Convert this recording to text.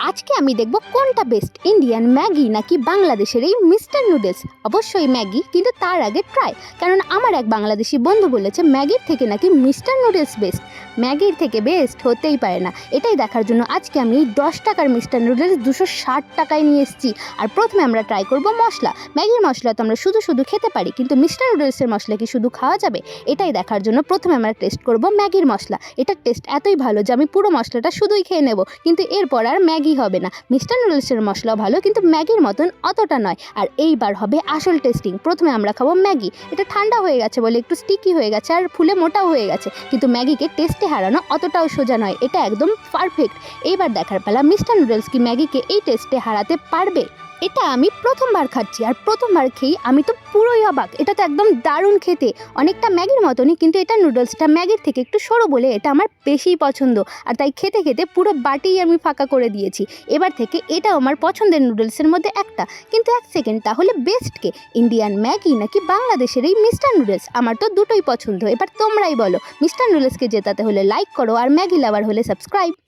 আজকে আমি দেখব কোনটা বেস্ট, ইন্ডিয়ান ম্যাগি নাকি বাংলাদেশের এই মিস্টার নুডলস। অবশ্যই ম্যাগি, কিন্তু তার আগে ট্রাই, কারণ আমার এক বাংলাদেশি বন্ধু বলেছে ম্যাগির থেকে নাকি মিস্টার নুডলস বেস্ট। ম্যাগির থেকে বেস্ট হতেই পারে না। এটাই দেখার জন্য আজকে আমি 10 টাকার মিস্টার নুডলস 260 টাকায় নিয়ে এসেছি। আর প্রথমে আমরা ট্রাই করব মশলা। ম্যাগির মশলা তো আমরা শুধু শুধু খেতে পারি, কিন্তু মিস্টার নুডলসের মশলা কি শুধু খাওয়া যাবে? এটাই দেখার জন্য প্রথমে আমরা টেস্ট করব ম্যাগির মশলা। এটার টেস্ট এতই ভালো যে আমি পুরো মশলাটা শুধুই খেয়ে নেব, কিন্তু এরপর আর ম্যাগি হবে না। মিস্টার নুডলসের মশলা ভালো, কিন্তু ম্যাগির মতন অতটা নয়। আর এইবার হবে আসল টেস্টিং। প্রথমে আমরা খাবো ম্যাগি। এটা ঠান্ডা হয়ে গেছে বলে একটু স্টিকি হয়ে গেছে আর ফুলে মোটাও হয়ে গেছে, কিন্তু ম্যাগিকে টেস্টে হারানো অতটাও সোজা নয়, এটা একদম পারফেক্ট। এইবার দেখার পালা মিস্টার নুডলস কি ম্যাগিকে এই টেস্টে হারাতে পারবে। এটা আমি প্রথমবার খাচ্ছি, আর প্রথমবার খেয়েই আমি তো পুরোই অবাক। এটা তো একদম দারুণ খেতে, অনেকটা ম্যাগির মতনই, কিন্তু এটা নুডলসটা ম্যাগির থেকে একটু সরু বলে এটা আমার বেশিই পছন্দ। আর তাই খেতে খেতে পুরো বাটিই আমি ফাঁকা করে দিয়েছি। এবার থেকে এটাও আমার পছন্দের নুডলসের মধ্যে একটা। কিন্তু এক সেকেন্ড, তাহলে বেস্টকে ইন্ডিয়ান ম্যাগি নাকি বাংলাদেশের এই মিস্টার নুডলস? আমার তো দুটোই পছন্দ। এবার তোমরাই বলো, মিস্টার নুডলসকে জেতাতে হলে লাইক করো, আর ম্যাগি লাভার হলে সাবস্ক্রাইব।